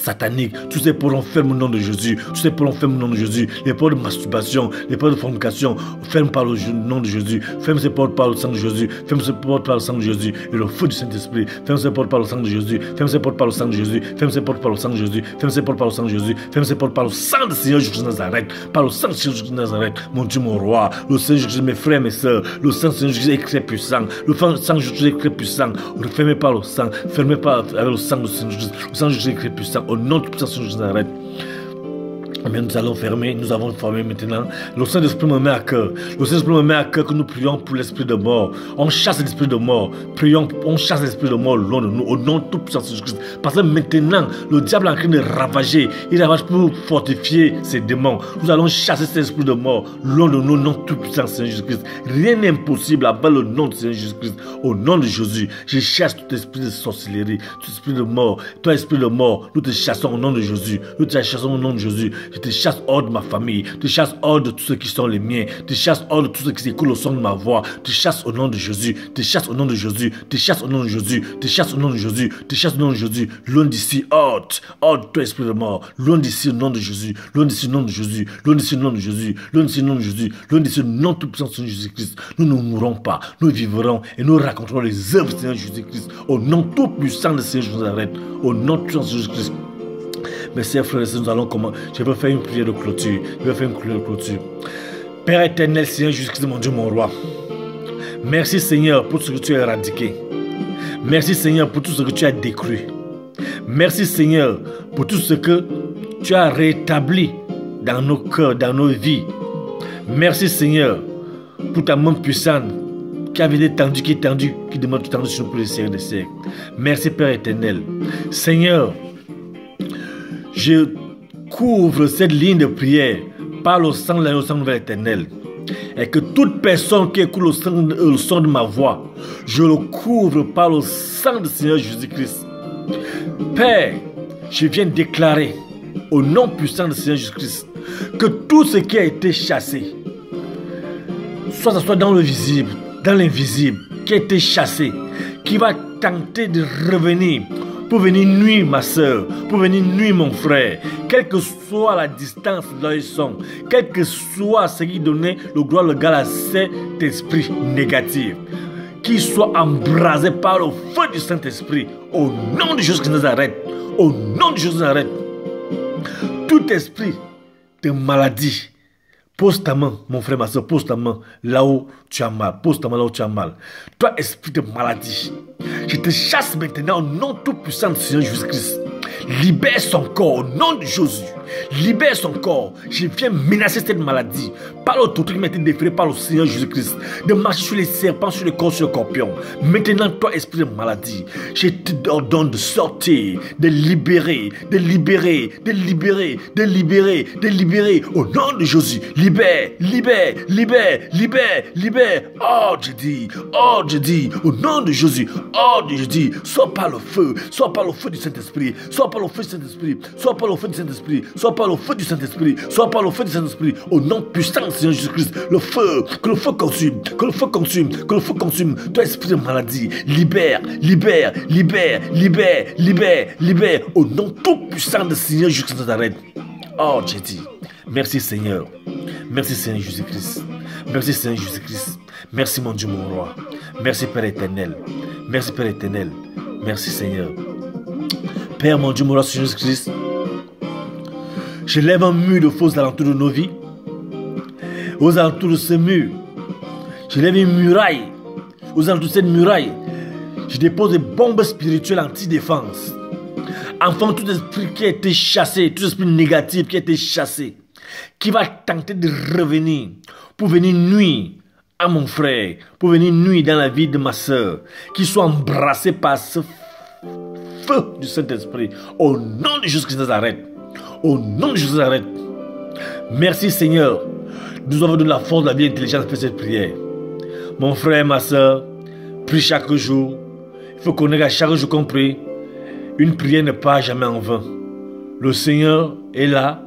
satanique, tous ces portes on ferme au nom de Jésus, tous ces portes on ferme au nom de Jésus, les portes de masturbation, les portes de fornication, ferme par le nom de Jésus, ferme ces portes par le sang de Jésus, ferme ces portes par le sang de Jésus, et le feu du Saint-Esprit, ferme ces portes par le sang de Jésus, ferme ces portes par le sang de Jésus, ferme ces portes par le sang de Jésus, ferme ces portes par le sang de Jésus, ferme ces portes par le sang du Seigneur Jésus de Nazareth, par le sang du Seigneur Jésus de Nazareth, mon Dieu, mon roi, le Seigneur Jésus, mes frères, mes sœurs, le sang du Seigneur Jésus est très puissant, le sang de Jésus est très puissant, fermez par le sang, fermez par avec le sang du Seigneur Jésus, le sang de Jésus est très puissant, au nom de tout ça, je n'arrête. Mais nous allons fermer, nous avons fermé maintenant. Le Saint-Esprit me met à cœur. Le Saint-Esprit me met à cœur que nous prions pour l'esprit de mort. On chasse l'esprit de mort. Prions, on chasse l'esprit de mort loin de nous, au nom de tout puissant Jésus-Christ. Parce que maintenant, le diable est en train de ravager. Il ravage pour fortifier ses démons. Nous allons chasser cet esprit de mort loin de nous, au nom de tout puissant Jésus-Christ. Rien n'est impossible avant le nom de Seigneur Jésus-Christ. Au nom de Jésus, je chasse tout esprit de sorcellerie, tout esprit de mort. Toi, esprit de mort, nous te chassons au nom de Jésus. Nous te chassons au nom de Jésus. Je te chasse hors de ma famille, je te chasse hors de tous ceux qui sont les miens, je te chasse hors de tous ceux qui écoutent le son de ma voix, je te chasse au nom de Jésus, je te chasse au nom de Jésus, je te chasse au nom de Jésus, je te chasse au nom de Jésus, je te chasse au nom de Jésus, loin d'ici, hors de toi esprit de mort, loin d'ici au nom de Jésus, loin d'ici au nom de Jésus, loin d'ici au nom de Jésus, loin d'ici au nom de Jésus, loin d'ici au nom tout puissant de Jésus-Christ. Nous ne mourrons pas, nous vivrons et nous raconterons les œuvres du Seigneur Jésus-Christ, au nom tout puissant de Seigneur Jésus-Christ, au nom tout puissant de Jésus-Christ. Mes chers frères et sœurs, nous allons commencer. Je vais faire une prière de clôture. Père éternel, Seigneur Jésus-Christ, mon Dieu, mon roi. Merci Seigneur pour ce que tu as éradiqué. Merci Seigneur pour tout ce que tu as détruit. Merci Seigneur pour tout ce que tu as rétabli dans nos cœurs, dans nos vies. Merci Seigneur pour ta main puissante qui avait été tendue, qui est tendue, qui demande tout tendu sur nous pour les siècles des siècles. Merci Père éternel. Seigneur, je couvre cette ligne de prière par le sang de l'agneau, le sang de l'éternel. Et que toute personne qui écoute le son de ma voix, je le couvre par le sang du Seigneur Jésus-Christ. Père, je viens déclarer au nom puissant du Seigneur Jésus-Christ que tout ce qui a été chassé, soit dans le visible, dans l'invisible, qui a été chassé, qui va tenter de revenir pour venir nuire ma soeur, pour venir nuire mon frère, quelle que soit la distance de leur son, quel que soit ce qui donnait le droit légal à cet esprit négatif, qu'il soit embrasé par le feu du Saint-Esprit, au nom de Jésus de Nazareth, au nom de Jésus de Nazareth. Tout esprit de maladie, pose ta main, mon frère, ma soeur, pose ta main là où tu as mal. Pose ta main là où tu as mal. Toi, esprit de maladie, je te chasse maintenant au nom tout puissant de Seigneur Jésus-Christ. Libère son corps au nom de Jésus. Libère son corps. Je viens menacer cette maladie par l'autorité qui m'a été déférée par le Seigneur Jésus-Christ, de marcher sur les serpents, sur les corps, sur les scorpions. Maintenant, toi, esprit de maladie, je te ordonne de sortir, de libérer, de libérer, de libérer, de libérer, de libérer au nom de Jésus. Libère, libère, libère, libère, libère. Oh, je dis, au nom de Jésus. Oh, je dis, soit par le feu du Saint-Esprit, soit par le feu du Saint-Esprit, soit par le feu du Saint-Esprit, soit par le feu du Saint-Esprit, soit par le feu du Saint-Esprit, au nom puissant du Seigneur Jésus-Christ, le feu, que le feu consume, que le feu consume, que le feu consume, toi esprit de maladie, libère, libère, libère, libère, libère, libère, au nom tout puissant du Seigneur Jésus-Christ de Nazareth. Oh, j'ai dit, merci Seigneur, merci Seigneur Jésus-Christ, merci Seigneur Jésus-Christ, merci mon Dieu, mon roi, merci Père éternel, merci Père éternel, merci Seigneur. Père, mon Dieu, mon roi, Seigneur Jésus-Christ, je lève un mur de faux alentours de nos vies. Aux alentours de ce mur, je lève une muraille. Aux alentours de cette muraille, je dépose des bombes spirituelles anti-défense. Enfin, tout esprit qui a été chassé, tout esprit négatif qui a été chassé, qui va tenter de revenir pour venir nuire à mon frère, pour venir nuire dans la vie de ma soeur, qui soit embrassé par ce feu du Saint-Esprit, au nom de Jésus-Christ de Nazareth. Au nom de Jésus de Nazareth. Merci Seigneur. Nous avons donné la force, la vie et l'intelligence de faire cette prière. Mon frère, ma soeur, prie chaque jour. Il faut connaître à chaque jour qu'on prie. Une prière ne part jamais en vain. Le Seigneur est là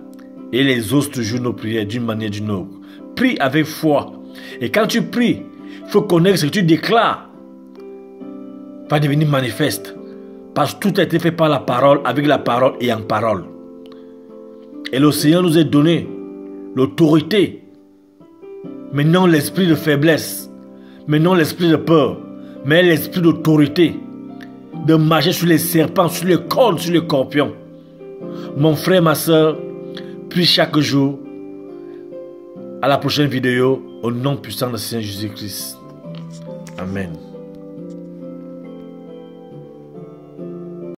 et il exauce toujours nos prières d'une manière ou d'une autre. Prie avec foi. Et quand tu pries, il faut connaître ce que tu déclares va devenir manifeste Parce que tout a été fait par la parole, avec la parole et en parole. Et le Seigneur nous a donné l'autorité. Mais non l'esprit de faiblesse. Mais non l'esprit de peur. Mais l'esprit d'autorité. De marcher sur les serpents, sur les cornes, sur les scorpions. Mon frère, ma soeur, puis chaque jour, à la prochaine vidéo, au nom puissant de Seigneur Jésus-Christ. Amen.